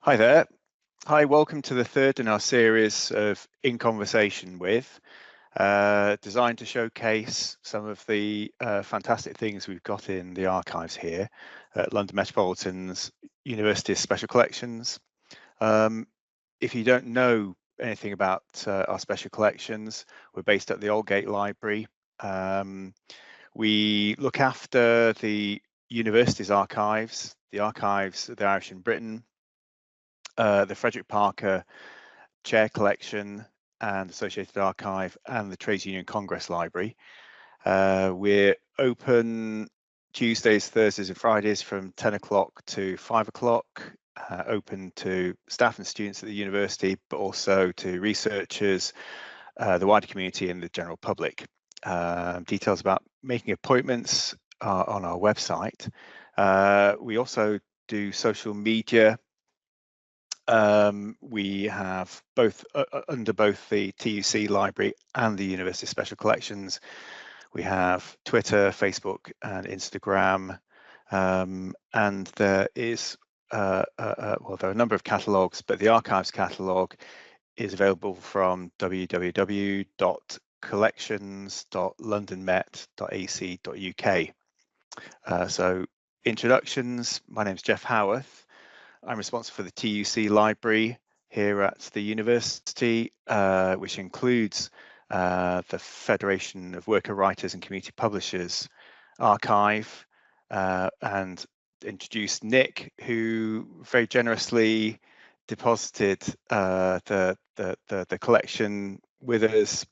Hi there. Hi, welcome to the third in our series of In Conversation With, designed to showcase some of the fantastic things we've got in the archives here at London Metropolitan's University of Special Collections. If you don't know anything about our special collections, we're based at the Aldgate Library. We look after the university's archives, the archives of the Irish in Britain, the Frederick Parker Chair Collection and Associated Archive, and the Trades Union Congress Library. We're open Tuesdays, Thursdays and Fridays from 10 o'clock to 5 o'clock, open to staff and students at the university, but also to researchers, the wider community and the general public. Details about making appointments are on our website. We also do social media. We have both under both the TUC library and the University Special Collections. We have Twitter, Facebook and Instagram, and there is well, there are a number of catalogues, but the archives catalogue is available from www.collections.londonmet.ac.uk. So introductions, my name is Jeff Howarth. I'm responsible for the TUC library here at the university, which includes the Federation of Worker Writers and Community Publishers archive, and introduced Nick, who very generously deposited the collection with us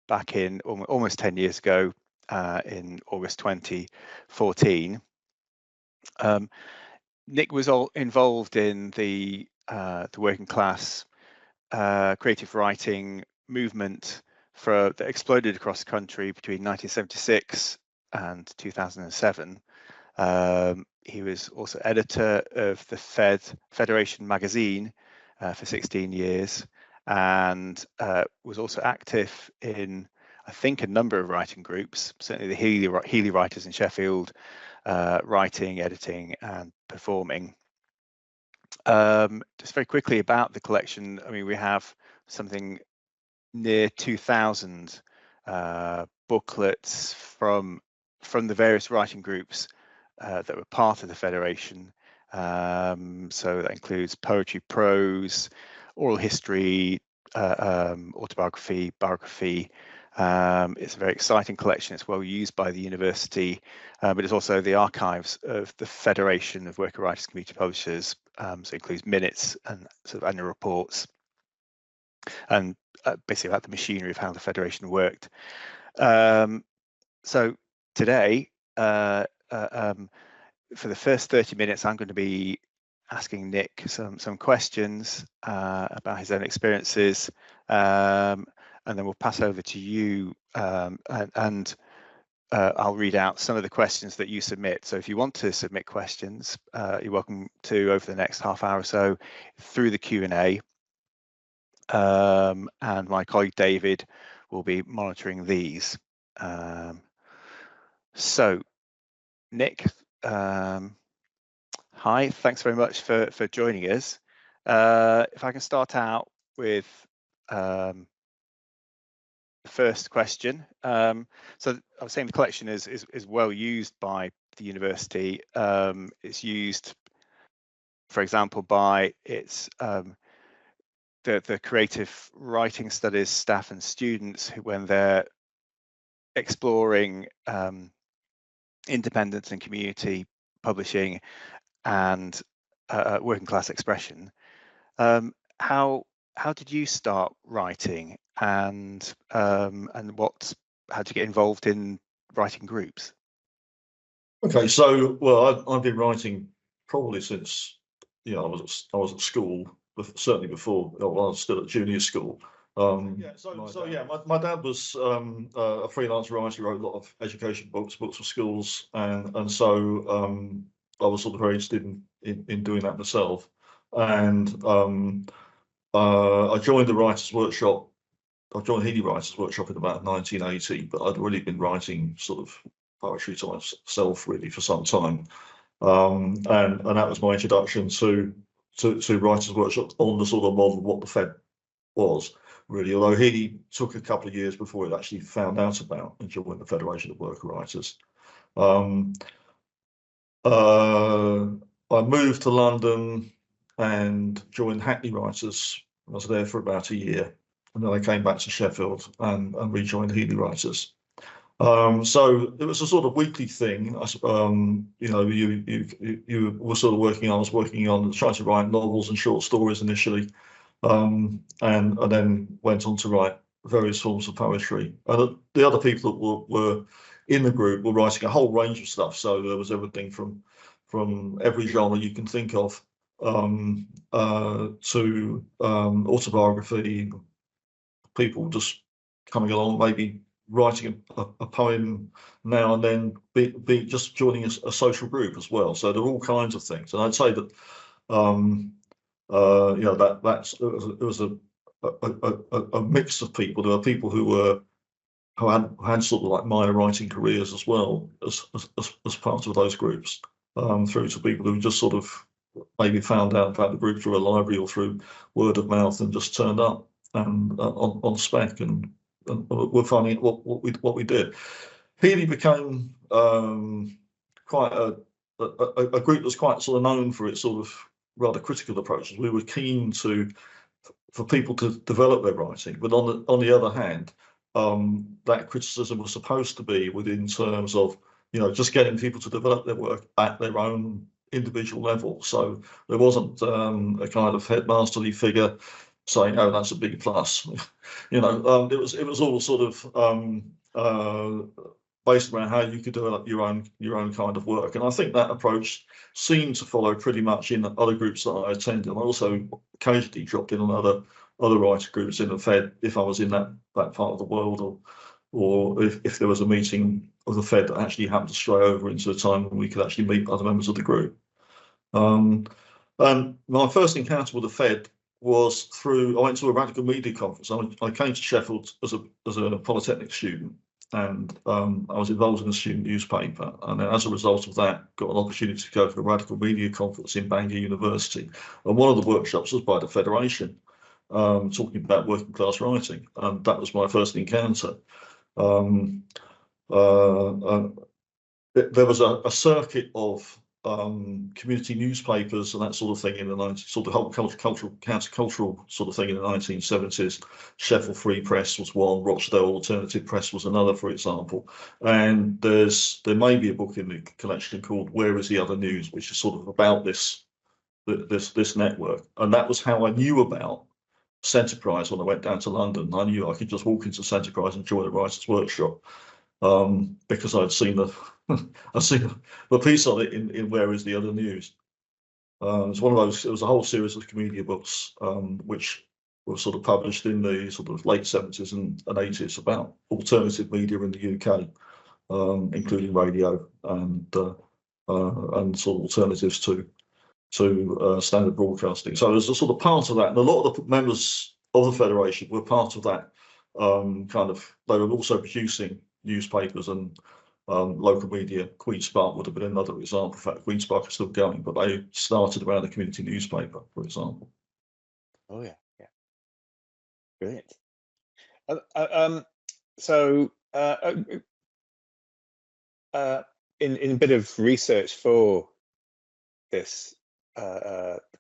back in almost 10 years ago, in August 2014. Nick was all involved in the working class creative writing movement that exploded across the country between 1976 and 2007. He was also editor of the Federation magazine for 16 years, and was also active in, I think, a number of writing groups, certainly the Healy Writers in Sheffield, writing, editing and performing. Just very quickly about the collection, I mean, we have something near 2,000 booklets from the various writing groups that were part of the Federation. So that includes poetry, prose, oral history, autobiography, biography. It's a very exciting collection. It's well used by the university, but it's also the archives of the Federation of Worker Writers Community Publishers. So it includes minutes and sort of annual reports, and basically about the machinery of how the Federation worked. So today, for the first 30 minutes, I'm going to be asking Nick some questions about his own experiences, and then we'll pass over to you, and I'll read out some of the questions that you submit. So if you want to submit questions, you're welcome to over the next half hour or so through the Q&A, and my colleague David will be monitoring these. So Nick, hi, thanks very much for joining us. If I can start out with the first question. So I was saying the collection is well used by the university. It's used, for example, by its the creative writing studies staff and students when they're exploring independence and community publishing and working class expression. How did you start writing, and how did you get involved in writing groups? Okay, so well, I've been writing probably since I was at school, certainly before. I was still at junior school. My dad was a freelance writer. He wrote a lot of education books for schools, and so I was sort of very interested in doing that myself. And I joined the Writers' Workshop. I joined Healy Writers' Workshop in about 1980, but I'd already been writing sort of poetry to myself really for some time, and that was my introduction to to writers' workshops on the sort of model of what the Fed was, really, although he took a couple of years before it actually found out about and joined the Federation of Worker Writers. I moved to London and joined Hackney Writers. I was there for about a year, and then I came back to Sheffield and rejoined Healy Writers. So it was a sort of weekly thing. You know, you were sort of working. I was working on trying to write novels and short stories initially, and then went on to write various forms of poetry. And the other people that were in the group were writing a whole range of stuff. So there was everything from every genre you can think of, to autobiography, people just coming along, maybe writing a poem now and then, be just joining a social group as well. So there are all kinds of things, and I'd say that you know, it was a mix of people. There were people who had sort of like minor writing careers as well as part of those groups, through to people who just sort of maybe found out about the group through a library or through word of mouth and just turned up and on spec and we're finding what we did. Healy became quite a group that's quite sort of known for its sort of rather critical approaches. We were keen for people to develop their writing, but on the other hand, that criticism was supposed to be within terms of, you know, just getting people to develop their work at their own individual level. So there wasn't a kind of headmasterly figure saying, "Oh, that's a big plus." You know, it was all sort of based around how you could develop your own kind of work. And I think that approach seemed to follow pretty much in other groups that I attended. I also occasionally dropped in on other writer groups in the Fed if I was in that part of the world, or if there was a meeting of the Fed that actually happened to stray over into a time when we could actually meet other members of the group. And my first encounter with the Fed was I went to a radical media conference. I came to Sheffield as a Polytechnic student, and I was involved in a student newspaper, and then as a result of that, got an opportunity to go to a radical media conference in Bangor University. And one of the workshops was by the Federation, talking about working class writing, and that was my first encounter. There was a circuit of community newspapers and that sort of thing in the 90s, sort of whole countercultural sort of thing in the 1970s. Sheffield Free Press was one, Rochdale Alternative Press was another, for example. And there may be a book in the collection called Where Is the Other News, which is sort of about this network. And that was how I knew about Centreprise when I went down to London. I knew I could just walk into Centreprise and join a writer's workshop, because I'd seen the piece on it in Where Is the Other News. It's one of those. It was a whole series of commedia books, which were sort of published in the sort of late 70s and 80s about alternative media in the UK, including radio and sort of alternatives to standard broadcasting. So there's a sort of part of that, and a lot of the members of the Federation were part of that kind of. They were also producing newspapers and local media. Queen Spark would have been another example. In fact, Queen Spark is still going, but they started around a community newspaper, for example. Oh yeah, brilliant. So in a bit of research for this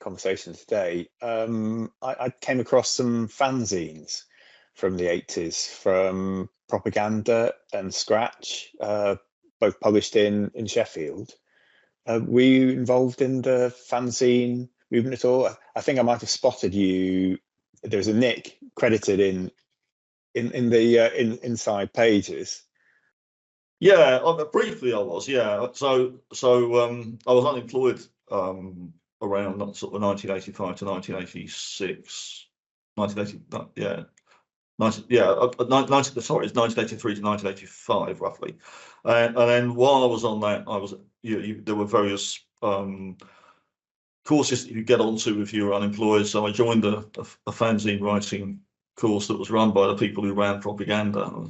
conversation today, I came across some fanzines from the 80s, from Propaganda and Scratch, both published in Sheffield. Were you involved in the fanzine movement at all? I think I might have spotted you. There's a Nick credited in the inside pages. Yeah, briefly I was. Yeah, so I was unemployed around sort of 1985 to 1986, 1980. Yeah. 1983 to 1985 roughly, and then while I was on that, there were various courses that you get onto if you were unemployed. So I joined a fanzine writing course that was run by the people who ran Propaganda.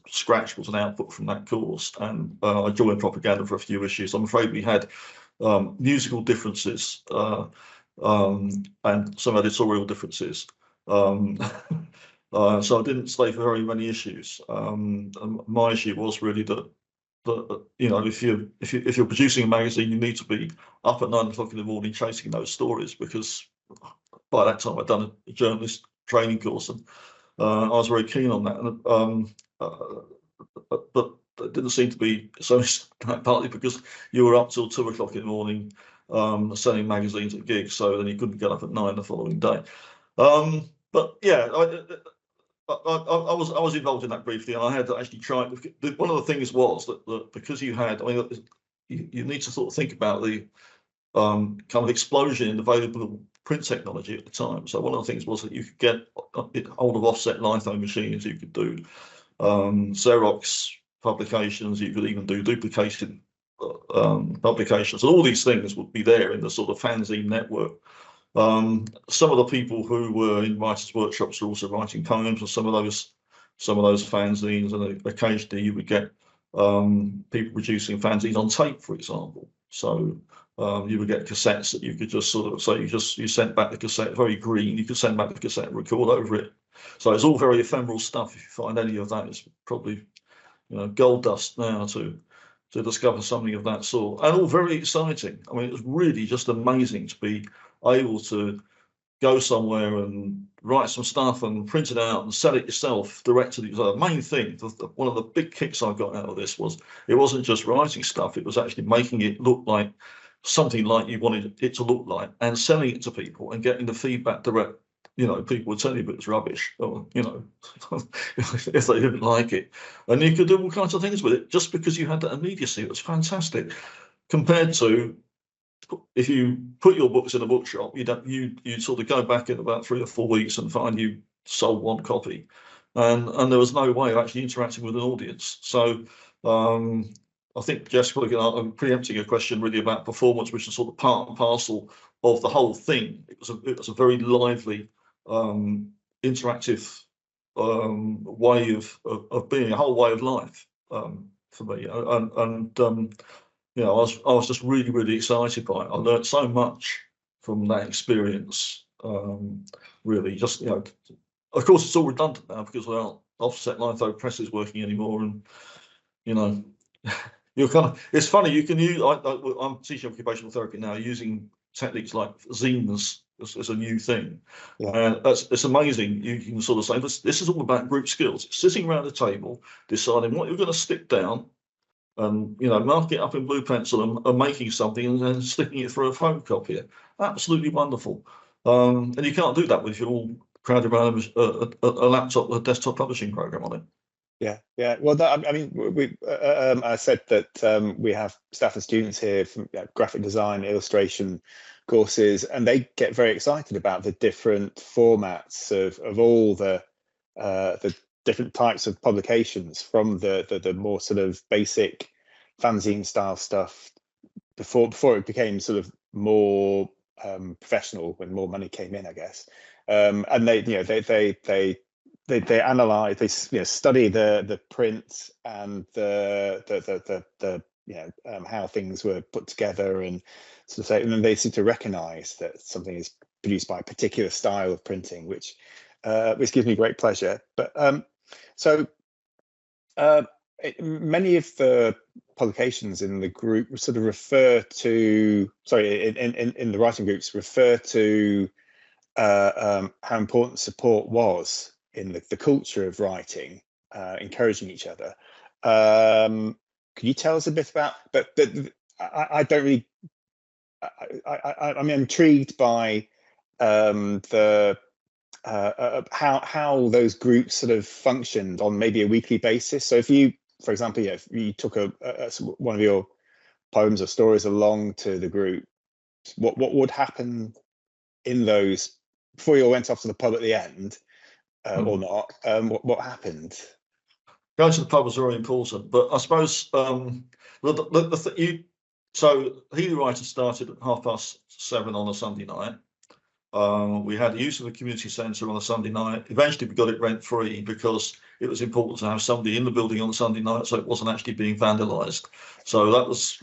Scratch was an output from that course, and I joined Propaganda for a few issues. I'm afraid we had musical differences and some editorial differences. So I didn't stay for very many issues. And my issue was really that you know, if you're producing a magazine, you need to be up at 9 o'clock in the morning chasing those stories, because by that time I'd done a journalist training course, and I was very keen on that. And but it didn't seem to be so, partly because you were up till 2 o'clock in the morning selling magazines at gigs, so then you couldn't get up at 9 the following day. But yeah, I was involved in that briefly, and I had actually tried. One of the things was that because you had, I mean, you need to sort of think about the kind of explosion in available print technology at the time. So one of the things was that you could get hold of offset litho machines, you could do Xerox publications, you could even do duplicated publications, and all these things would be there in the sort of fanzine network. Some of the people who were in writers' workshops were also writing poems for some of those fanzines, and occasionally you would get people producing fanzines on tape, for example. So you would get cassettes that you could just sort of, so you sent back the cassette, very green, you could send back the cassette and record over it. So it's all very ephemeral stuff. If you find any of that, it's probably, you know, gold dust now to discover something of that sort, and all very exciting. I mean, it was really just amazing to be able to go somewhere and write some stuff and print it out and sell it yourself directly. The main thing, one of the big kicks I got out of this was it wasn't just writing stuff, it was actually making it look like something like you wanted it to look like, and selling it to people and getting the feedback direct. You know, people would tell you it was rubbish, or, you know, if they didn't like it. And you could do all kinds of things with it just because you had that immediacy. It was fantastic compared to if you put your books in a bookshop, you sort of go back in about 3 or 4 weeks and find you sold one copy, and there was no way of actually interacting with an audience. So I think Jessica, I'm preempting a question really about performance, which is sort of part and parcel of the whole thing. It was a very lively, interactive way of being, a whole way of life for me, and you know, I was just really, really excited by it. I learned so much from that experience. Really, just, you know, of course it's all redundant now because well, offset litho press is working anymore, and you know, you're kind of. It's funny, you can use. I'm teaching occupational therapy now, using techniques like zines as a new thing. Yeah. It's amazing. You can sort of say this is all about group skills. It's sitting around a table, deciding what you're going to stick down, and you know, marking it up in blue pencil and making something and then sticking it through a photocopier. Absolutely wonderful. And you can't do that if you're all crowded around a laptop with a desktop publishing program on it. Yeah. Well, I mean, I said that we have staff and students here from graphic design, illustration courses, and they get very excited about the different formats of all the different types of publications, from the more sort of basic fanzine style stuff before it became sort of more professional, when more money came in, I guess. And they analyze, they study the print and the how things were put together, and sort of say, and then they seem to recognize that something is produced by a particular style of printing, which gives me great pleasure. But many of the publications in the group sort of refer to, in the writing groups, refer to how important support was in the culture of writing, encouraging each other. Could you tell us a bit about? But I don't really. I'm intrigued by how those groups sort of functioned on maybe a weekly basis. So if you, for example, if you took one of your poems or stories along to the group, what would happen in those before you all went off to the pub at the end, or not? What happened? Going to the pub was very important, but I suppose so Healy Writer started at 7:30 on a Sunday night. We had the use of a community centre on a Sunday night. Eventually we got it rent free because it was important to have somebody in the building on a Sunday night, so it wasn't actually being vandalised. So that was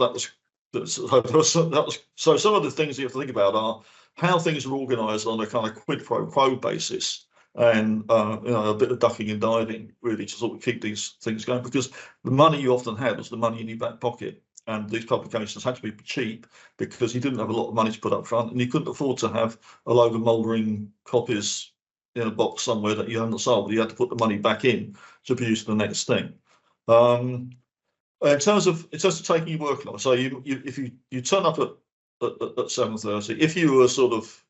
so some of the things you have to think about are how things are organised on a kind of quid pro quo basis, and a bit of ducking and diving really to sort of keep these things going, because the money you often had was the money in your back pocket, and these publications had to be cheap because you didn't have a lot of money to put up front, and you couldn't afford to have a load of mouldering copies in a box somewhere that you hadn't sold. You had to put the money back in to produce the next thing. In terms of taking your workload, so if you turn up at 7:30, if you were sort of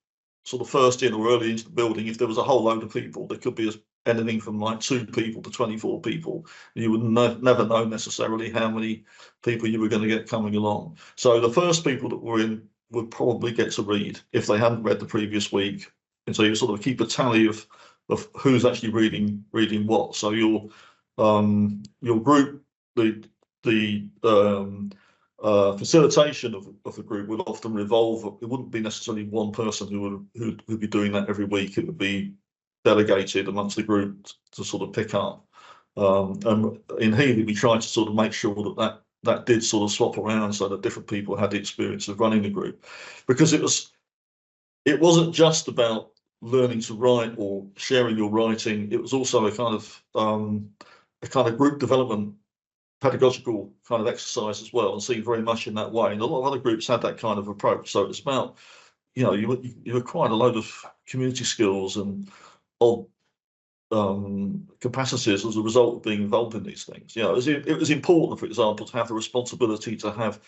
first in or early into the building, if there was a whole load of people, there could be anything from like 2 people to 24 people. You would never know necessarily how many people you were going to get coming along. So the first people that were in would probably get to read if they hadn't read the previous week, and so you sort of keep a tally of who's actually reading what. So your group, the facilitation of the group would often revolve. It wouldn't be necessarily one person who'd be doing that every week. It would be delegated amongst the group to sort of pick up. And in Healy, we tried to sort of make sure that did sort of swap around so that different people had the experience of running the group, because it wasn't just about learning to write or sharing your writing. It was also a kind of group development, pedagogical kind of exercise as well, and seen very much in that way. And a lot of other groups had that kind of approach. So it's about, you acquired a load of community skills and of capacities as a result of being involved in these things. It was important, for example, to have the responsibility to have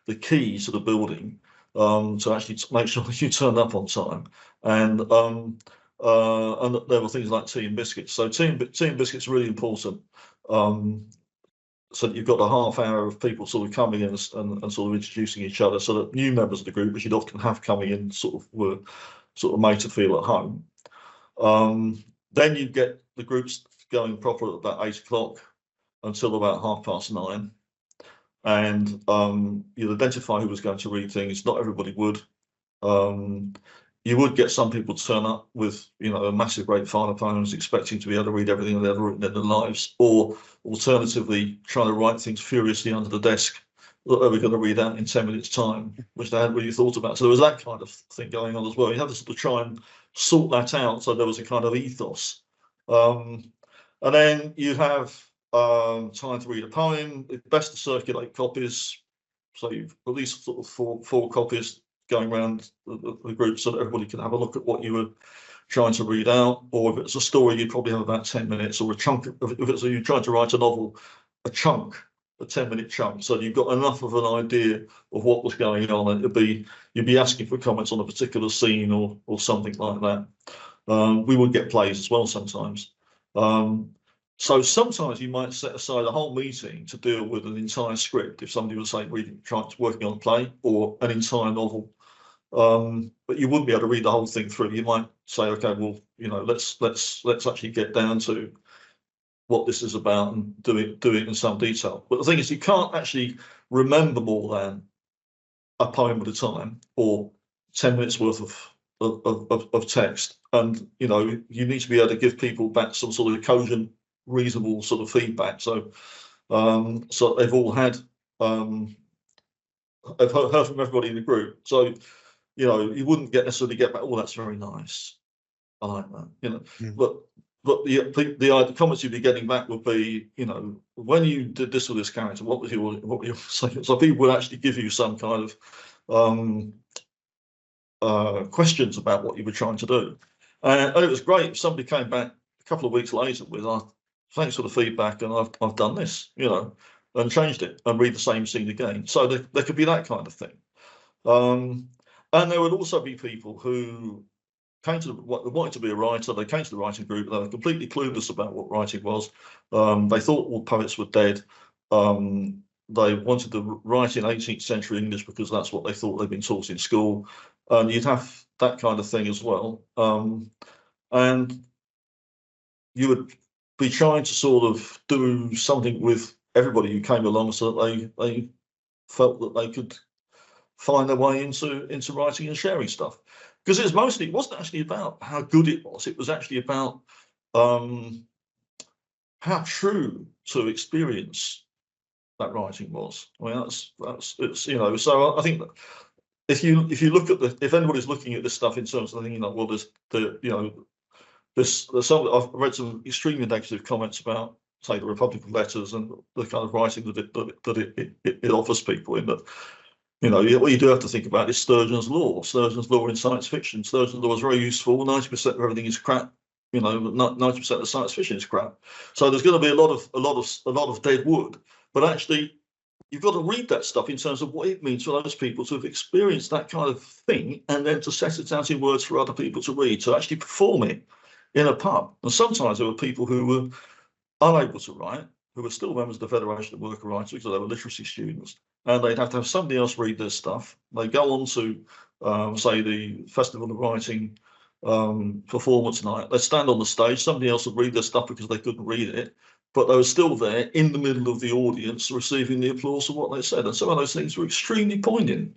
the key to the building, to actually make sure that you turned up on time, and there were things like tea and biscuits. So tea and biscuits are really important. So that you've got a half hour of people sort of coming in and sort of introducing each other, so that new members of the group, which you'd often have coming in, were made to feel at home. Then you'd get the groups going proper at about 8 o'clock until about 9:30, and you'd identify who was going to read things. Not everybody would. You would get some people turn up with, a massive great file poems, expecting to be able to read everything they've ever written in their lives, or alternatively trying to write things furiously under the desk that they were going to read out in 10 minutes' time, which they hadn't really thought about. So there was that kind of thing going on as well. You had to sort of try and sort that out, so there was a kind of ethos. And then you have time to read a poem. It's best to circulate copies, so you've at least sort of four copies going around the group so that everybody can have a look at what you were trying to read out. Or if it's a story, you'd probably have about 10 minutes, or a chunk. If you're trying to write a novel, a 10-minute chunk, so you've got enough of an idea of what was going on, and you'd be asking for comments on a particular scene or something like that. We would get plays as well sometimes. So sometimes you might set aside a whole meeting to deal with an entire script if somebody was, say, working on a play or an entire novel. But you wouldn't be able to read the whole thing through. You might say, okay, well, let's actually get down to what this is about and do it in some detail. But the thing is, you can't actually remember more than a poem at a time or 10 minutes worth of text, and you need to be able to give people back some sort of cogent, reasonable sort of feedback. So they've all had I've heard from everybody in the group. So you wouldn't necessarily get back, oh, that's very nice, I like that, but the comments you'd be getting back would be, when you did this with this character, what were you saying? So people would actually give you some kind of questions about what you were trying to do, and it was great if somebody came back a couple of weeks later with, thanks for the feedback, and I've done this, and changed it, and read the same scene again. So there could be that kind of thing, and there would also be people who wanted to be a writer. They came to the writing group. They were completely clueless about what writing was. They thought all poets were dead. They wanted to write in 18th century English because that's what they thought they'd been taught in school. And you'd have that kind of thing as well. And you would be trying to sort of do something with everybody who came along so that they felt that they could find their way into writing and sharing stuff. Because it wasn't actually about how good it was. It was actually about how true to experience that writing was. I mean, it's so I think if you look at if anybody's looking at this stuff in terms of thinking like, well, there's I've read some extremely negative comments about, say, the Republican letters and the kind of writing that it offers people, in that, what you do have to think about is Sturgeon's law. Sturgeon's law in science fiction. Sturgeon's law is very useful. 90% of everything is crap. 90% of science fiction is crap. So there's going to be a lot of dead wood. But actually, you've got to read that stuff in terms of what it means for those people to have experienced that kind of thing, and then to set it out in words for other people to read, to actually perform it in a pub. And sometimes there were people who were unable to write, who were still members of the Federation of Worker Writers, because they were literacy students, and they'd have to have somebody else read their stuff. They go on to, say, the Festival of Writing performance night. They stand on the stage, somebody else would read their stuff because they couldn't read it, but they were still there in the middle of the audience receiving the applause of what they said. And some of those things were extremely poignant,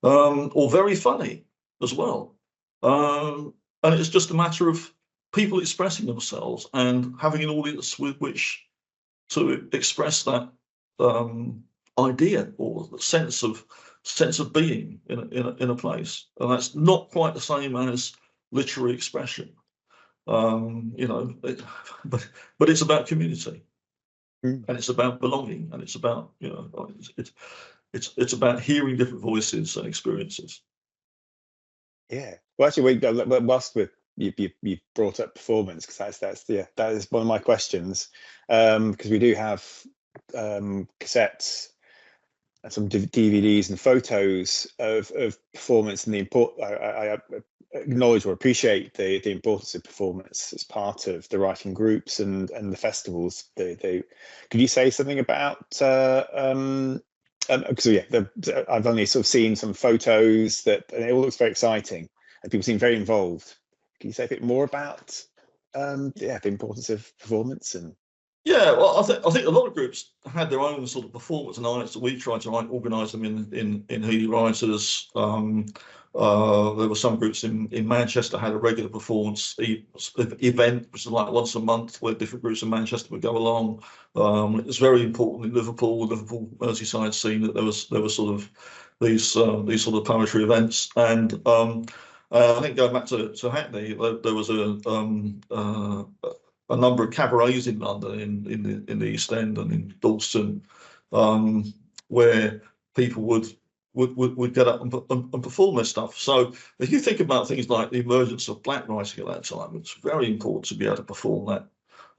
or very funny as well. And it's just a matter of people expressing themselves and having an audience with which to express that idea or the sense of being in a place. And that's not quite the same as literary expression. But it's about community, and it's about belonging, and it's about it's about hearing different voices and experiences. Yeah. Well, actually, whilst you brought up performance, because that is one of my questions, because we do have cassettes and some DVDs and photos of performance, and I acknowledge or appreciate the importance of performance as part of the writing groups and the festivals. Could you say something about? Because I've only sort of seen some photos and it all looks very exciting, and people seem very involved. Can you say a bit more about the importance of performance? And yeah, well, I think a lot of groups had their own sort of performance nights that we tried to organise them in Healy Writers. There were some groups in Manchester had a regular performance event, which is like once a month, where different groups in Manchester would go along. It was very important in Liverpool Merseyside scene, that there was sort of these sort of poetry events. And I think going back to Hackney, there was a number of cabarets in London, in the East End and in Dalston, where people would get up and perform their stuff. So if you think about things like the emergence of black writing at that time, it's very important to be able to perform that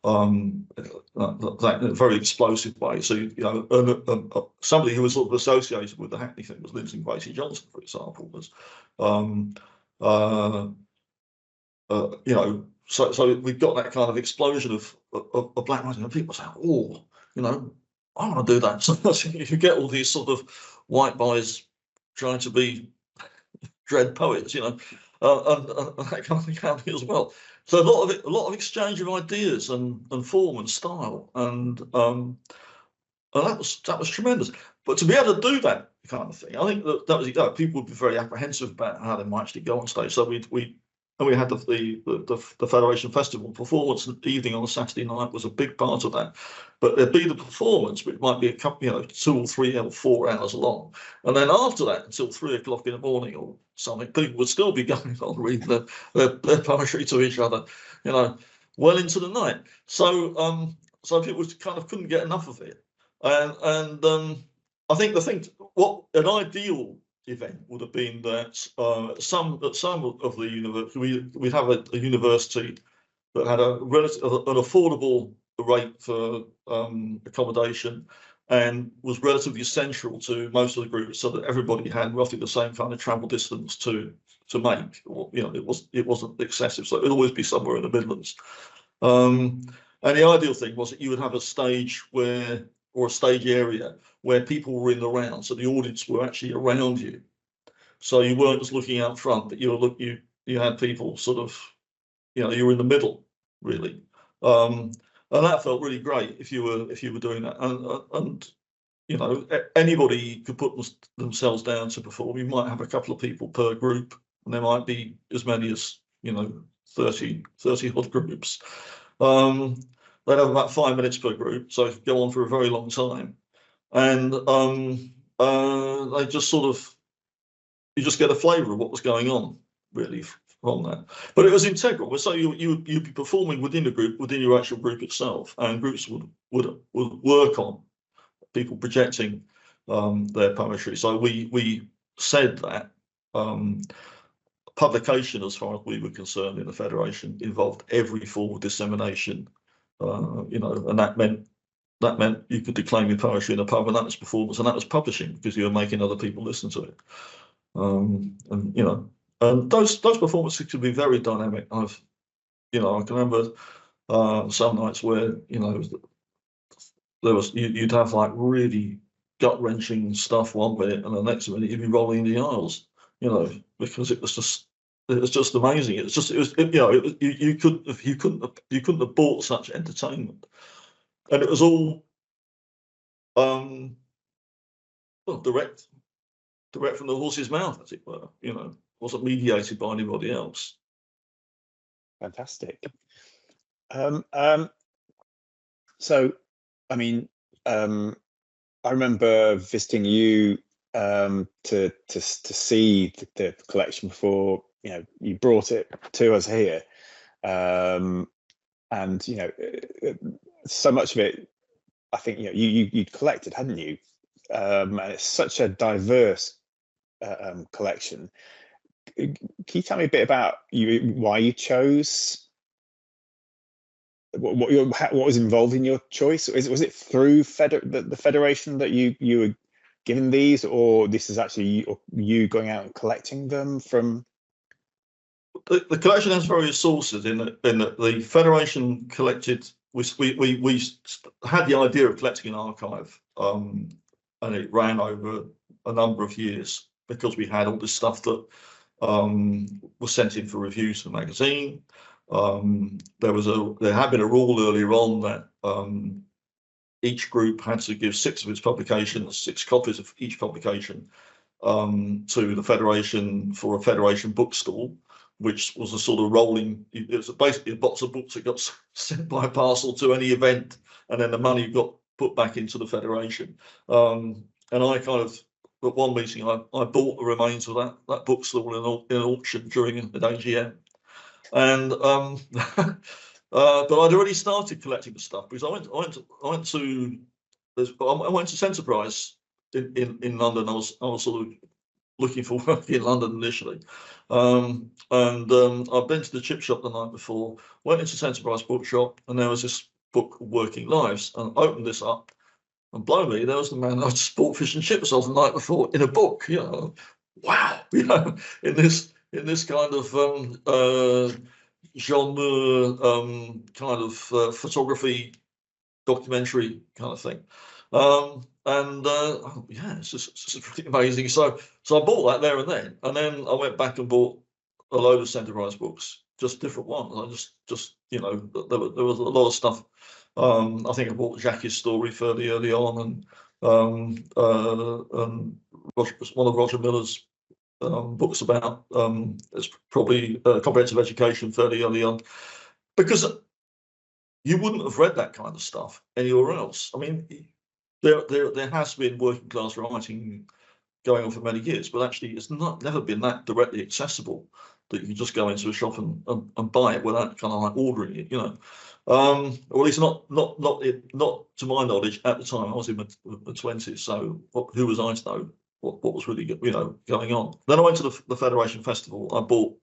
in a very explosive way. So somebody who was sort of associated with the Hackney thing was Lindsay Gracie Johnson, for example. So we've got that kind of explosion of black writing, and people say, "Oh, I want to do that." So you get all these sort of white boys trying to be dread poets, and that kind of thing happening as well. So a lot of exchange of ideas and form and style, and that was tremendous. But to be able to do that kind of thing, I think that was people would be very apprehensive about how they might actually go on stage. So we had the Federation Festival performance evening on a Saturday night was a big part of that. But there'd be the performance, which might be a couple, 2 or 3 or 4 hours long, and then after that, until 3 o'clock in the morning or something, people would still be going on reading their poetry to each other, well into the night. So people kind of couldn't get enough of it, and I think what an ideal event would have been that some of the university, we have a university that had an affordable rate for accommodation, and was relatively central to most of the groups, so that everybody had roughly the same kind of travel distance to make. It wasn't excessive, so it would always be somewhere in the Midlands. And the ideal thing was that you would have a stage or a stage area where people were in the round, so the audience were actually around you. So you weren't just looking out front, but you had people sort of, you were in the middle, really. And that felt really great if you were doing that. And anybody could put themselves down to perform. You might have a couple of people per group, and there might be as many as 30 odd groups. They'd have about 5 minutes per group, so it go on for a very long time. And they just sort of, just get a flavour of what was going on, really, from that. But it was integral. So you'd be performing within a group, within your actual group itself, and groups would work on people projecting their poetry. So we said that publication, as far as we were concerned in the Federation, involved every form of dissemination, and that meant you could declaim your poetry in a pub, and that was performance, and that was publishing, because you were making other people listen to it. And those performances could be very dynamic. I can remember some nights where you'd have like really gut-wrenching stuff one minute, and the next minute you'd be rolling the aisles, because it was just amazing. You couldn't have bought such entertainment, and it was all direct from the horse's mouth, as it were. Wasn't mediated by anybody else. Fantastic. So, I mean, I remember visiting you to see the collection before you brought it to us here, and so much of it, I think you'd collected, hadn't you? And it's such a diverse collection. Can you tell me a bit about why you chose? What was involved in your choice? Was it through the Federation that you were given these, or this is actually you going out and collecting them from? The collection has various sources in that the Federation collected. We had the idea of collecting an archive, and it ran over a number of years, because we had all this stuff that was sent in for reviews to the magazine. There had been a rule earlier on that each group had to give 6 of its publications, 6 copies of each publication, to the Federation for a Federation bookstall, which was a sort of rolling. It was basically a box of books that got sent by parcel to any event, and then the money got put back into the Federation. And I kind of, at one meeting, I bought the remains of that bookstall in an auction during an AGM. And but I'd already started collecting the stuff, because I went to Centerprise in London. I was sort of looking for work in London initially, and I'd been to the chip shop the night before, went into Centerprise bookshop, and there was this book called Working Lives, and I opened this up, and blow me, there was the man I just bought fish and chips off the night before in a book. Wow, in this kind of genre, kind of photography, documentary kind of thing. It's just pretty amazing. So I bought that there and then I went back and bought a load of Centerprise books, just different ones. I just there was a lot of stuff. I think I bought Jackie's Story fairly early on, and one of Roger Miller's books about it's probably comprehensive education fairly early on, because you wouldn't have read that kind of stuff anywhere else. I mean, there has been working class writing going on for many years, but actually it's never been that directly accessible that you can just go into a shop and buy it without kind of like ordering it, or at least not to my knowledge at the time. I was in my 20s, so who was I to know what was really going on? Then I went to the Federation Festival. I bought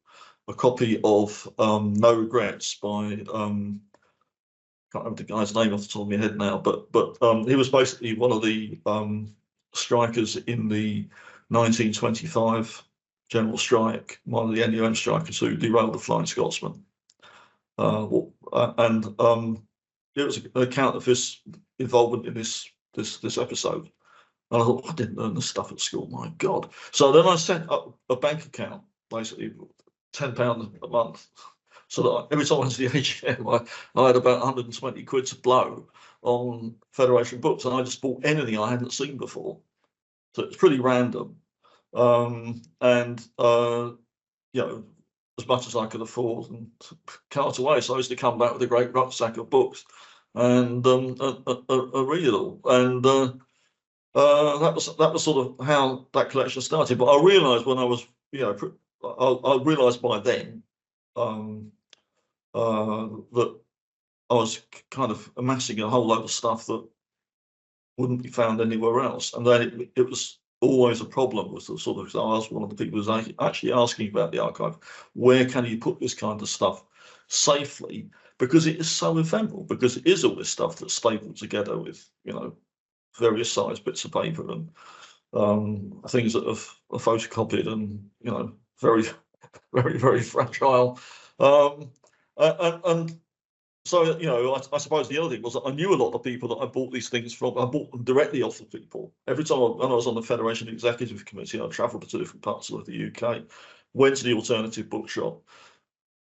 a copy of No Regrets by can't remember the guy's name off the top of my head now, but he was basically one of the strikers in the 1925 general strike, one of the NUM strikers who derailed the Flying Scotsman. And it was an account of his involvement in this episode. And I thought, I didn't learn this stuff at school, my God. So then I set up a bank account, basically £10 a month, so that every time I went to the AGM, I had about 120 quid to blow on Federation books, and I just bought anything I hadn't seen before. So it's pretty random. As much as I could afford and cart away. So I used to come back with a great rucksack of books and read it all. And that was sort of how that collection started. But I realised when I was, I realised by then that I was kind of amassing a whole load of stuff that wouldn't be found anywhere else. And then it was always a problem with the sort of, I asked one of the people who was actually asking about the archive, where can you put this kind of stuff safely? Because it is so ephemeral, because it is all this stuff that's stapled together with, various size bits of paper and things that are photocopied and, very, very, very fragile. And so, I suppose the other thing was that I knew a lot of the people that I bought these things from. I bought them directly off the people. Every time when I was on the Federation Executive Committee, I travelled to different parts of the UK, went to the alternative bookshop,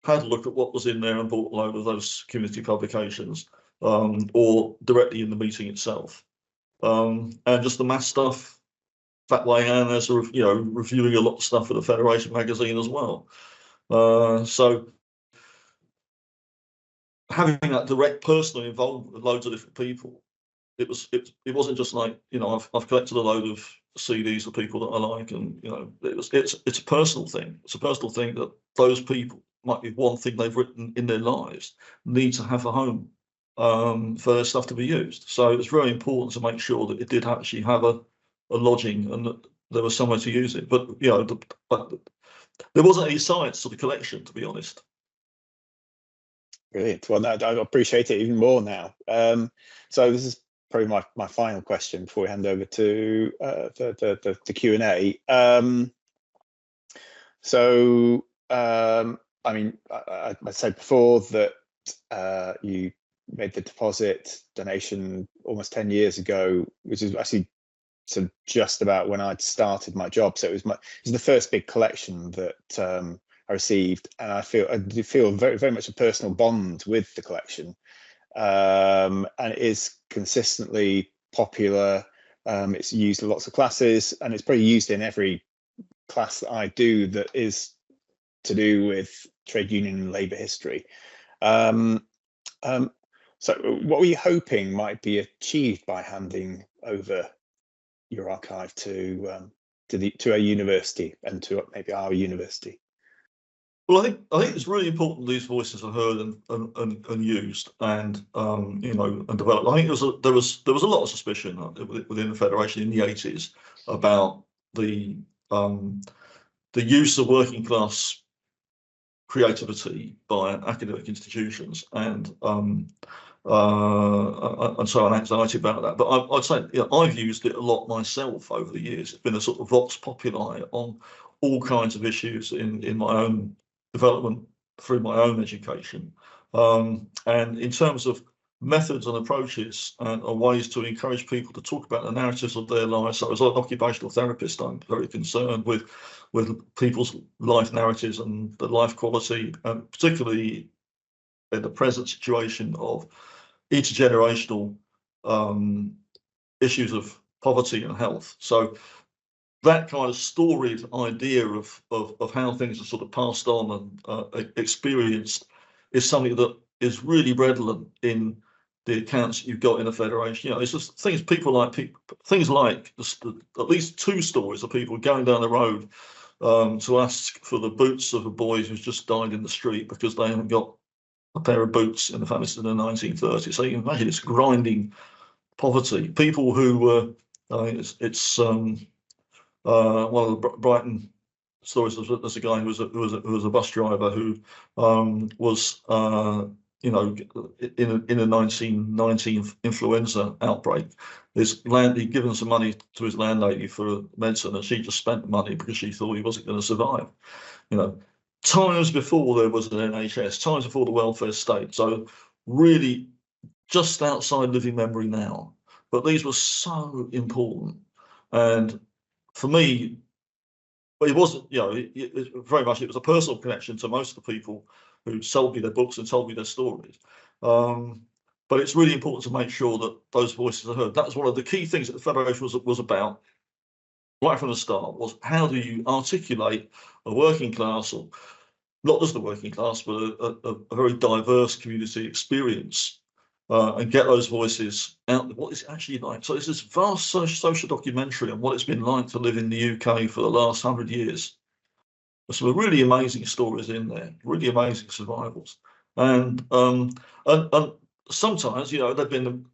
had a look at what was in there and bought a load of those community publications, or directly in the meeting itself. And just the mass stuff that way, and as reviewing a lot of stuff for the Federation magazine as well. So having that direct personal involvement with loads of different people, it wasn't just like, I've collected a load of CDs of people that I like, and it's a personal thing. It's a personal thing that those people might be one thing they've written in their lives need to have a home for their stuff to be used. So it's very important to make sure that it did actually have a lodging and that there was somewhere to use it. But there wasn't any science to the collection, to be honest. Brilliant. Well, no, I appreciate it even more now. So this is probably my final question before we hand over to the Q&A. I mean, I said before that you made the deposit donation almost 10 years ago, which is actually just about when I'd started my job. So it was the first big collection that I received, and I do feel very, very much a personal bond with the collection, and it is consistently popular. It's used in lots of classes, and it's probably used in every class that I do that is to do with trade union and labour history. So what were you hoping might be achieved by handing over your archive to a university, and to maybe our university? Well, I think it's really important these voices are heard and used and and developed. I think there was a lot of suspicion within the Federation in the 80s about the use of working class creativity by academic institutions and so an anxiety about that. But I'd say I've used it a lot myself over the years. It's been a sort of vox populi on all kinds of issues in my own development through my own education. And in terms of methods and approaches and ways to encourage people to talk about the narratives of their lives. So as an occupational therapist, I'm very concerned with people's life narratives and the life quality, and particularly in the present situation of intergenerational issues of poverty and health. So that kind of storied idea of how things are sort of passed on and experienced is something that is really redolent in the accounts you've got in the Federation. It's just things like at least two stories of people going down the road to ask for the boots of a boy who's just died in the street because they haven't got a pair of boots in the families in the 1930s. So you can imagine it's grinding poverty. People who were, it's one of the Brighton stories. There's a guy who was a bus driver who was in a 1919 influenza outbreak. He'd given some money to his landlady for medicine, and she just spent the money because she thought he wasn't going to survive. Times before there was an NHS, times before the welfare state. So really just outside living memory now. But these were so important. And for me, it wasn't, very much, it was a personal connection to most of the people who sold me their books and told me their stories. But it's really important to make sure that those voices are heard. That was one of the key things that the Federation was about right from the start, was how do you articulate a working class, or not just the working class, but a very diverse community experience and get those voices out. What it's actually like. So it's this vast social documentary on what it's been like to live in the UK for the last 100 years. There's some really amazing stories in there, really amazing survivals, and sometimes, you know, they've been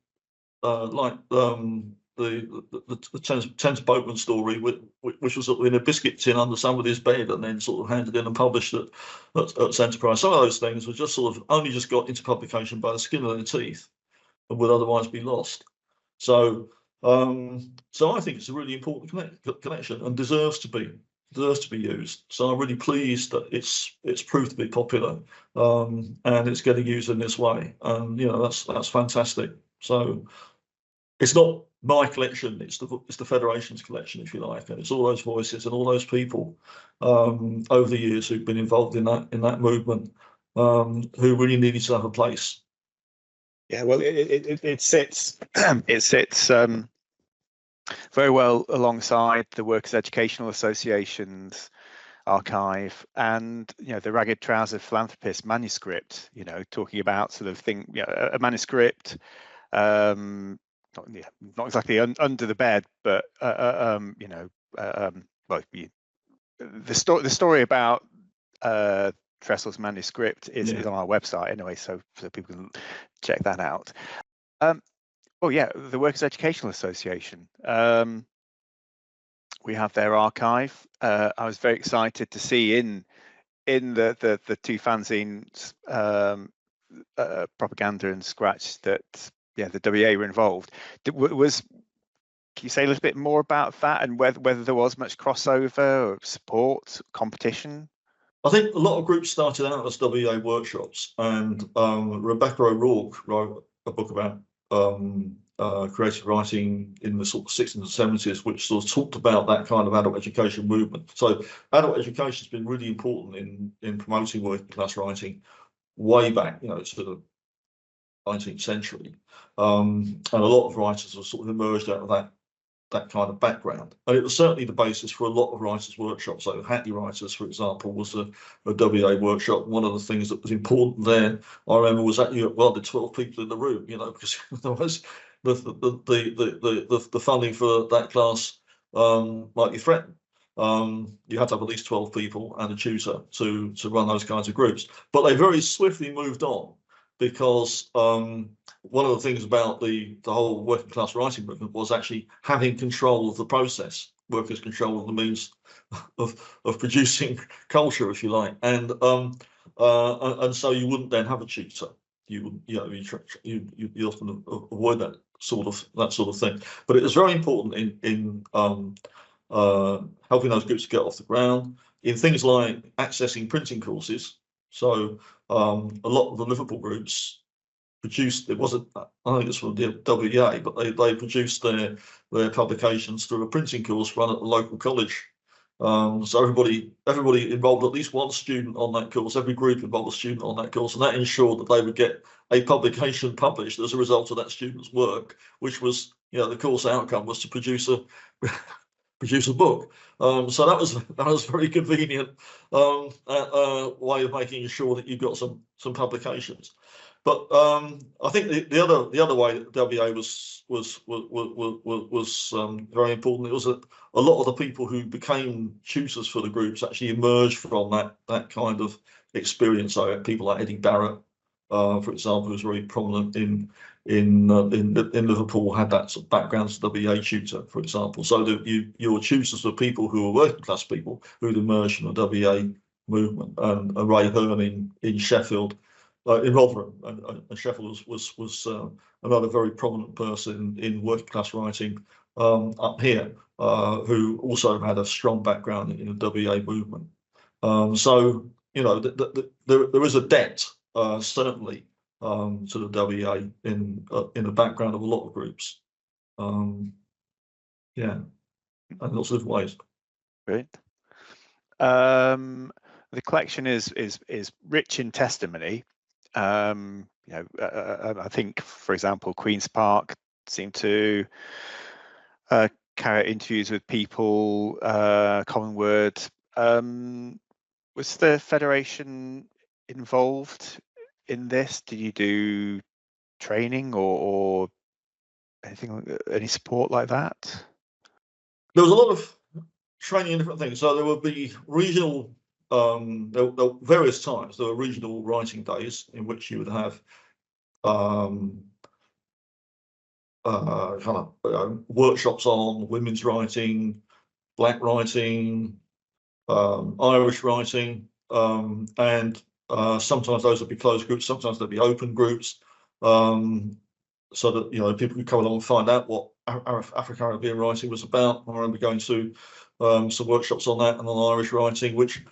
like the Thames Boatman story, which was in a biscuit tin under somebody's bed and then sort of handed in and published at Enterprise. Some of those things were just sort of only just got into publication by the skin of their teeth and would otherwise be lost. So I think it's a really important connection and deserves to be used. So I'm really pleased that it's proved to be popular, and it's getting used in this way. And you know, that's fantastic. So it's not my collection; it's the Federation's collection, if you like, and it's all those voices and all those people over the years who've been involved in that movement, who really needed to have a place. Yeah, well, it sits it sits very well alongside the Workers' Educational Association's archive and, you know, the Ragged Trousered Philanthropist manuscript, you know, talking about sort of a manuscript, not exactly under the bed, but you know, well, the story about Tressel's manuscript is on our website anyway, so people can check that out. Oh yeah, the Workers' Educational Association. We have their archive. I was very excited to see in the two fanzines, Propaganda and Scratch, that the WA were involved. Can you say a little bit more about that and whether there was much crossover or support, competition? I think a lot of groups started out as WA workshops, and Rebecca O'Rourke wrote a book about creative writing in the sort of 60s and 70s, which sort of talked about that kind of adult education movement. So adult education has been really important in promoting working class writing way back, you know, to the 19th century. And a lot of writers have sort of emerged out of that kind of background. And it was certainly the basis for a lot of writers' workshops. So Hackney Writers, for example, was a WA workshop. One of the things that was important then, I remember, was that you had 12 people in the room, you know, because otherwise the funding for that class might be threatened. You had to have at least 12 people and a tutor to run those kinds of groups. But they very swiftly moved on, because one of the things about the whole working class writing movement was actually having control of the process, workers' control of the means of producing culture, if you like, and so you wouldn't then have a tutor. You would, you often avoid that sort of thing. But it was very important in helping those groups get off the ground, in things like accessing printing courses. So a lot of the Liverpool groups produced, it wasn't, I think it's from the WA, but they produced their publications through a printing course run at the local college. So everybody involved at least one student on that course. Every group involved a student on that course, and that ensured that they would get a publication published as a result of that student's work, which was, you know, the course outcome was to produce a book. So that was very convenient way of making sure that you got some publications. But I think the other way that WA was very important. It was that a lot of the people who became tutors for the groups actually emerged from that kind of experience. So people like Eddie Barrett, for example, who was very prominent in Liverpool, had that sort of background as a WA tutor, for example. So your tutors were people who were working class people who'd emerged from the WA movement. And Ray Hearn in Sheffield, in Rotherham, and Sheffield was another very prominent person in working class writing up here, who also had a strong background in the WA movement. So you know, there is a debt, certainly, to the WA in the background of a lot of groups. Yeah, and lots of ways. Great. The collection is rich in testimony. You know, I think, for example, Queen's Park seemed to carry out interviews with people. Common Word. Was the Federation involved in this? Did you do training or anything, any support like that? There was a lot of training in different things. So there would be regional, there were various times. There were regional writing days in which you would have kind of workshops on women's writing, black writing, Irish writing, and sometimes those would be closed groups, sometimes they'd be open groups, so that people could come along and find out what Afro-Caribbean writing was about. I remember going to some workshops on that and on Irish writing, which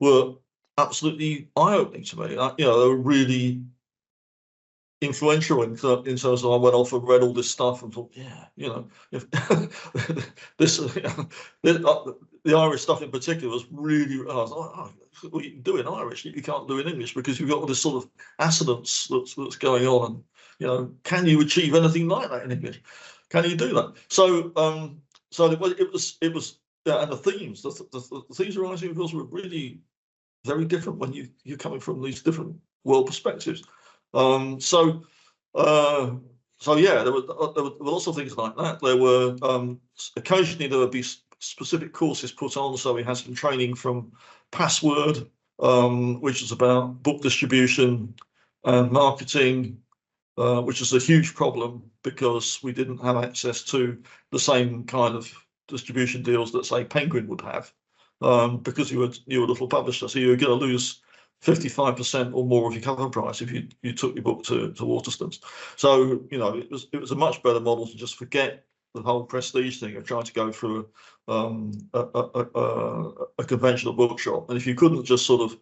were absolutely eye-opening to me. They were really influential in terms of I went off and read all this stuff and thought, if this the Irish stuff in particular was really. I was like, oh, what you can do in Irish you can't do in English, because you've got all this sort of assonance that's going on, and can you achieve anything like that in English? Can you do that? So it was and the themes the themes of writing, of course, were really very different when you're coming from these different world perspectives. So yeah, there were lots of things like that. There were occasionally there would be specific courses put on. So we had some training from Password, which is about book distribution and marketing, which is a huge problem because we didn't have access to the same kind of distribution deals that, say, Penguin would have, because you were a little publisher, so you were going to lose 55% or more of your cover price if you took your book to Waterstones. So it was a much better model to just forget the whole prestige thing of trying to go through a conventional bookshop. And if you couldn't just sort of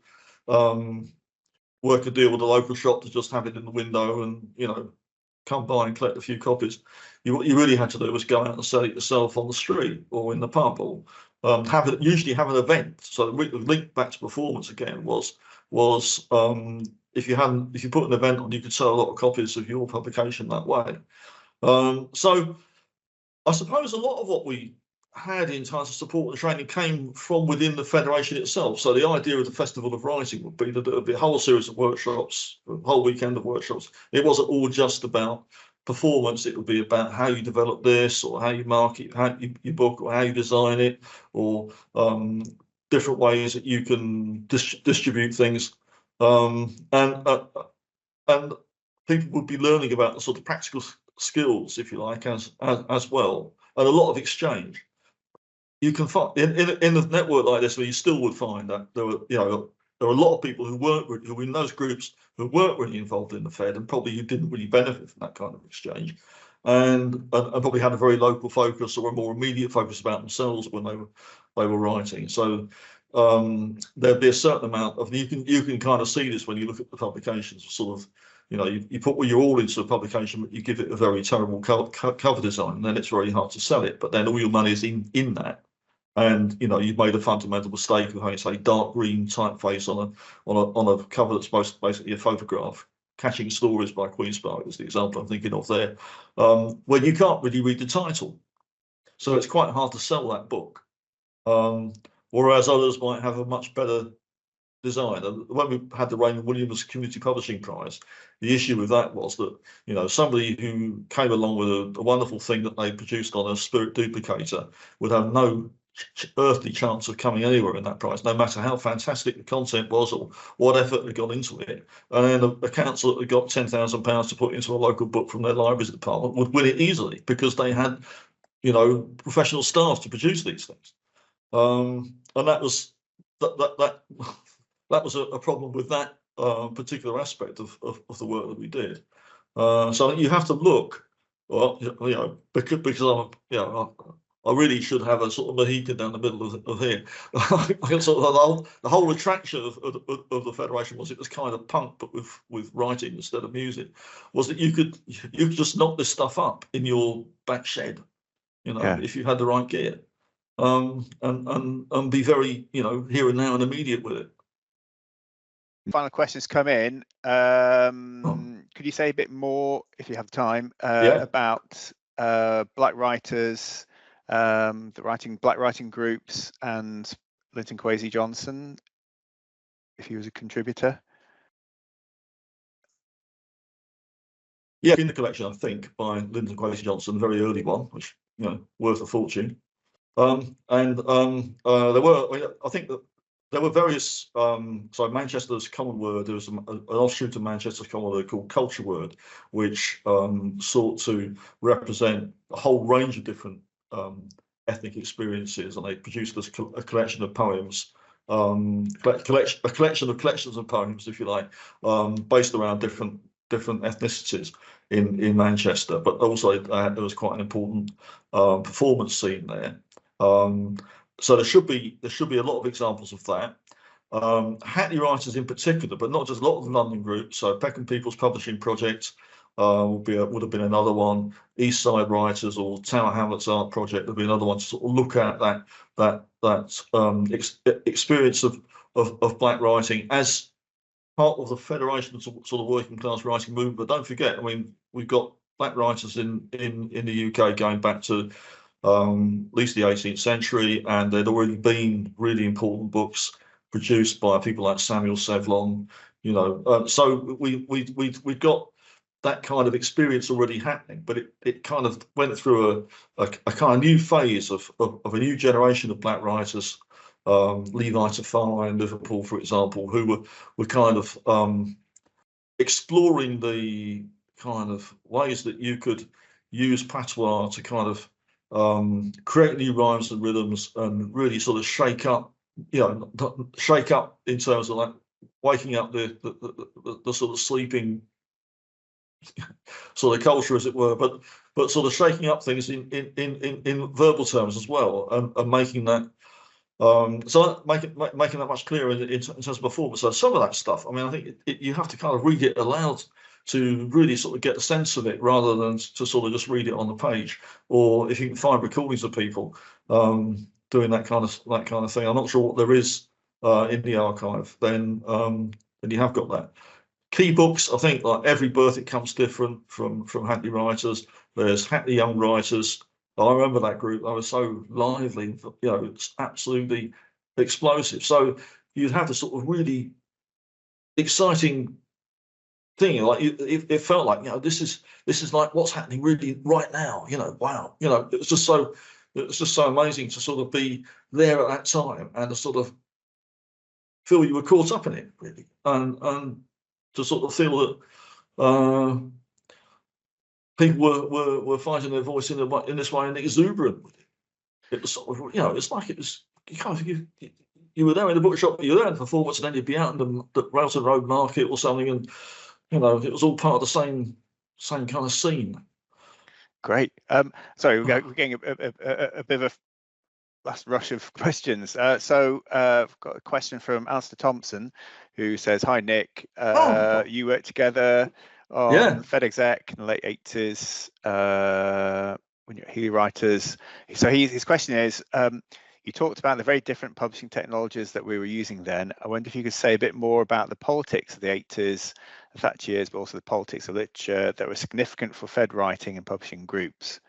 work a deal with a local shop to just have it in the window and come by and collect a few copies, what you really had to do was go out and sell it yourself on the street or in the pub, or usually have an event. So the link back to performance again was if you put an event on, you could sell a lot of copies of your publication that way. So I suppose a lot of what we had in terms of support and training came from within the Federation itself. So the idea of the Festival of Writing would be that there would be a whole series of workshops, a whole weekend of workshops. It wasn't all just about performance. It would be about how you develop this, or how you market your book, or how you design it, or different ways that you can distribute things. And people would be learning about the sort of practical skills, if you like, as well, and a lot of exchange. You can find in a network like this, where you still would find that there are a lot of people who were in those groups who weren't really involved in the Fed, and probably you didn't really benefit from that kind of exchange, and probably had a very local focus or a more immediate focus about themselves when they were writing. So there'd be a certain amount of, you can kind of see this when you look at the publications, sort of, you put your all into a publication, but you give it a very terrible cover design, and then it's very hard to sell it. But then all your money is in that, and you've made a fundamental mistake of having, say, dark green typeface on a cover that's basically a photograph. Catching Stories by Queenspark is the example I'm thinking of there, where you can't really read the title, so it's quite hard to sell that book. Whereas others might have a much better design. And when we had the Raymond Williams Community Publishing Prize, the issue with that was that somebody who came along with a wonderful thing that they produced on a spirit duplicator would have no earthly chance of coming anywhere in that prize, no matter how fantastic the content was or what effort had gone into it. And then a council that had got £10,000 to put into a local book from their libraries department would win it easily, because they had professional staff to produce these things. And that was a problem with that particular aspect of the work that we did. So I think you have to look, because I really should have a sort of Mohican down the middle of here. Sort of the whole attraction of the Federation was it was kind of punk, but with writing instead of music. Was that you could just knock this stuff up in your back shed, if you had the right gear. And be very, here and now and immediate with it. Final questions come in. Could you say a bit more, if you have time, about black writers, the black writing groups, and Linton Kwesi Johnson, if he was a contributor? Yeah, in the collection, I think, by Lyndon Quasey Johnson, the very early one, which, you know, worth a fortune. There were, I think that there were various, so Manchester's common word, there was an offshoot of Manchester's common word called culture word, which sought to represent a whole range of different ethnic experiences, and they produced this a collection of poems, a collection of collections of poems, if you like, based around different ethnicities in Manchester, but also there was quite an important performance scene there. So there should be a lot of examples of that. Hackney writers in particular, but not just a lot of the London groups. So Peckham People's Publishing Project would have been another one. East Side Writers or Tower Hamlets Art Project would be another one to sort of look at that experience of black writing as part of the federation of sort of working class writing movement. But don't forget, I mean, we've got black writers in the UK going back to at least the 18th century, and there'd already been really important books produced by people like Samuel Sevlon, you know. So we got that kind of experience already happening, but it kind of went through a kind of new phase of a new generation of black writers. Levi Tafari in Liverpool, for example, who were kind of exploring the kind of ways that you could use patois to kind of create new rhymes and rhythms and really sort of shake up, you know, shake up in terms of like waking up the sort of sleeping sort of culture, as it were, but sort of shaking up things in verbal terms as well, and making that so making that much clearer in terms of performance. So some of that stuff, I mean, I think you have to kind of read it aloud to really sort of get a sense of it, rather than to sort of just read it on the page. Or if you can find recordings of people doing that kind of thing, I'm not sure what there is in the archive. Then you have got that. Key books, I think, like Every Birth It Comes Different from Hackney writers. There's Hackney Young Writers. I remember that group. They were so lively, you know, it's absolutely explosive. So you'd have this sort of really exciting thing, like it felt like, you know, this is like what's happening really right now. You know, wow. You know, it was just so amazing to sort of be there at that time and to sort of feel you were caught up in it, really, and to sort of feel that people were finding their voice in this way and exuberant with it. It was sort of, you know, it's like it was, you kind of, you were there in the bookshop, you were there in the performance, and then you'd be out in the Railton Road Market or something, and, you know, it was all part of the same kind of scene. Great. Sorry, we're getting a bit of a last rush of questions. So I've got a question from Alistair Thompson, who says, "Hi Nick, you worked together on Fed Exec in the late 80s when you're Healy Writers." So his question is, you talked about the very different publishing technologies that we were using then. I wonder if you could say a bit more about the politics of the 80s, the Thatcher years, but also the politics of literature that were significant for Fed writing and publishing groups.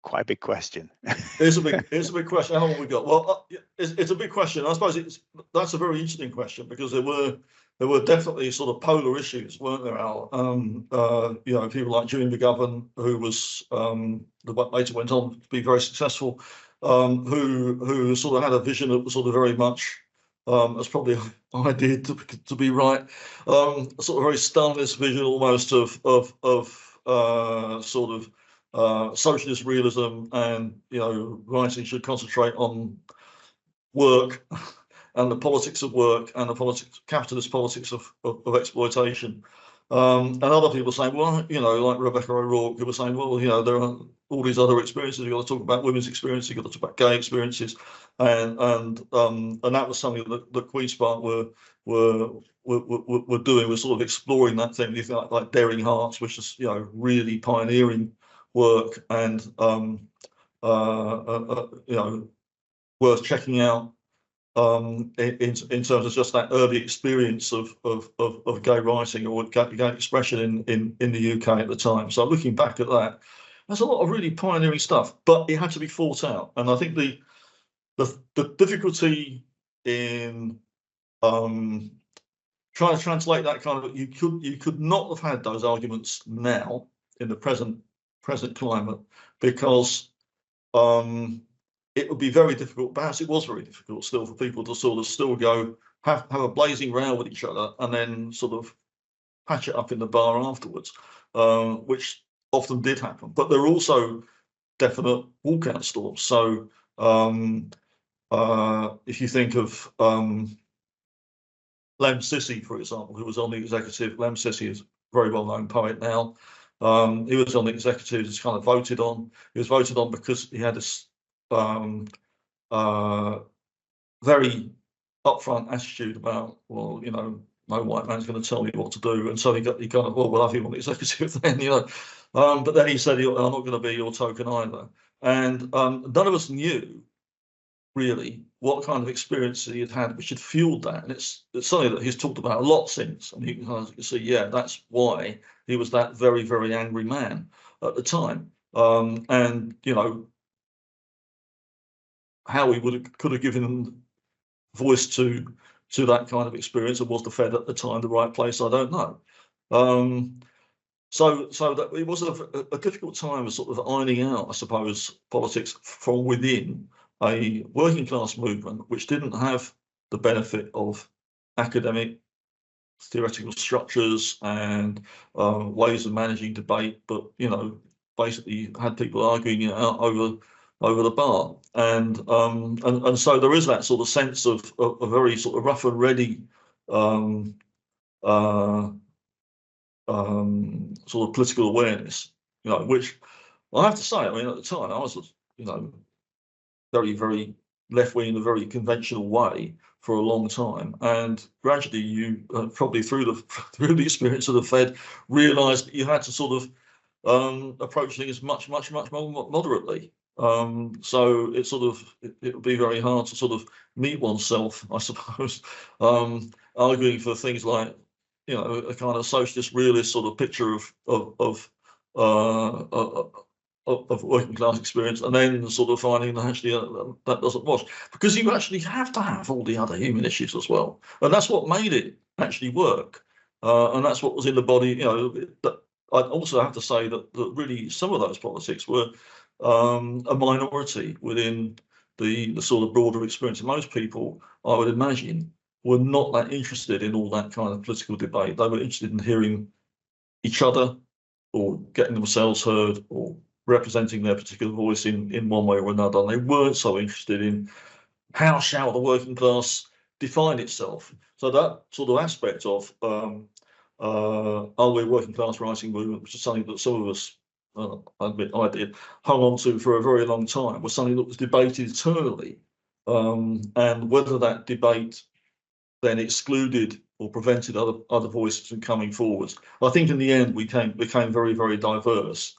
Quite a big question. It's a big question. How long have we got? Well, it's a big question. I suppose that's a very interesting question, because there were definitely sort of polar issues, weren't there, Al? You know, people like Julian McGovern, who was later went on to be very successful, who sort of had a vision that was sort of very much as probably I did to be right, sort of very Stalinist vision almost of sort of socialist realism, and, you know, writing should concentrate on work and the politics of work and the capitalist politics of exploitation. And other people saying, well, you know, like Rebecca O'Rourke, who were saying, well, you know, there are all these other experiences. You've got to talk about women's experiences, you've got to talk about gay experiences, and that was something that Queen Spark were doing, was sort of exploring that thing. You think like Daring Hearts, which is, you know, really pioneering work, and you know, worth checking out in terms of just that early experience of gay writing or gay expression in the UK at the time. So looking back at that, there's a lot of really pioneering stuff, but it had to be fought out. And I think the difficulty in trying to translate that kind of, you could not have had those arguments now in the present climate, because it would be very difficult. Perhaps it was very difficult still for people to sort of still go have a blazing row with each other and then sort of patch it up in the bar afterwards, which often did happen. But there are also definite walkout storms. So if you think of Lem Sissy, for example, who was on the executive. Lem Sissy is a very well-known poet now. He was on the executive, was kind of voted on. He was voted on because he had this very upfront attitude about, well, you know, no white man's going to tell me what to do. And so he kind of, well, we'll have him on the executive then, you know. But then he said, I'm not going to be your token either. And none of us knew really what kind of experience he had had, which had fueled that. And it's something that he's talked about a lot since. And you can kind of see, yeah, that's why he was that very, very angry man at the time. And, you know, how he could have given voice to that kind of experience, and was the Fed at the time the right place, I don't know. So that it was a difficult time of sort of ironing out, I suppose, politics from within a working class movement which didn't have the benefit of academic theoretical structures and ways of managing debate, but, you know, basically had people arguing it out over the bar, and so there is that sort of sense of a very sort of rough and ready sort of political awareness, you know, which I have to say, I mean, at the time I was, you know, very, very left-wing in a very conventional way for a long time, and gradually you probably through the experience of the Fed realised that you had to sort of approach things much more moderately. So it sort of it would be very hard to sort of meet oneself, I suppose, arguing for things like, you know, a kind of socialist realist sort of picture of working class experience, and then sort of finding that actually that doesn't wash, because you actually have to have all the other human issues as well, and that's what made it actually work, and that's what was in the body. You know, I'd also have to say that really some of those politics were a minority within the sort of broader experience. Most people, I would imagine, were not that interested in all that kind of political debate. They were interested in hearing each other, or getting themselves heard, or representing their particular voice in one way or another. And they weren't so interested in how shall the working class define itself. So that sort of aspect of are we a working class writing movement, which is something that some of us, I admit I did, hung on to for a very long time, was something that was debated eternally, and whether that debate then excluded or prevented other voices from coming forwards. I think in the end we became very, very diverse.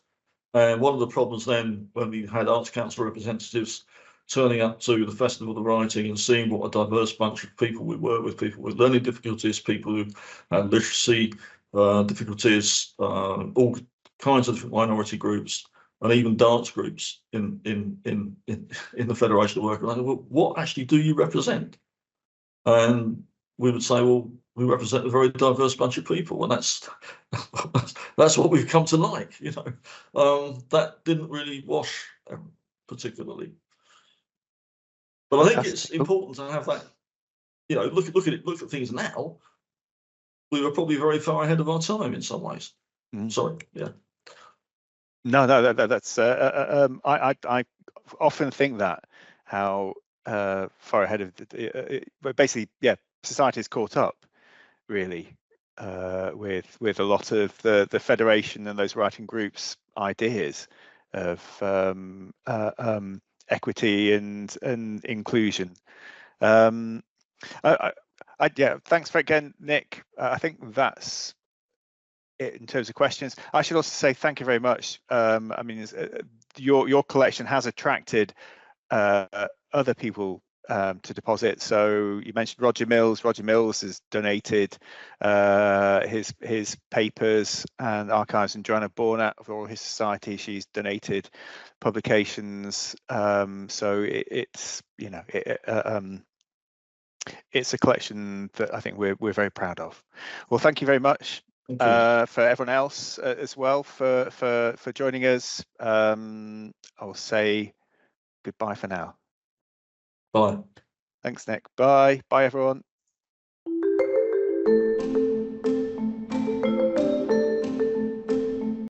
And one of the problems then, when we had Arts Council representatives turning up to the Festival of the Writing and seeing what a diverse bunch of people we were, with people with learning difficulties, people who had literacy difficulties, all kinds of different minority groups, and even dance groups in the Federation of Workers. Well, what actually do you represent? And we would say, well, we represent a very diverse bunch of people, and that's what we've come to like, you know. That didn't really wash particularly. But I think it's important to have that, you know, look at things now. We were probably very far ahead of our time in some ways. Sorry, yeah. No, that's I often think that how far ahead of but basically, yeah, society's caught up really with a lot of the Federation and those writing groups' ideas of equity and inclusion. Yeah, thanks for again, Nick. I think that's it in terms of questions. I should also say thank you very much. I mean, your collection has attracted other people to deposit. So you mentioned Roger Mills. Roger Mills has donated his papers and archives, and Joanna Bornat of Oral History Society, she's donated publications. So it's, you know, it's a collection that I think we're very proud of. Well, thank you very much for everyone else as well for joining us. I'll say goodbye for now. Bye. Thanks, Nick. Bye. Bye, everyone.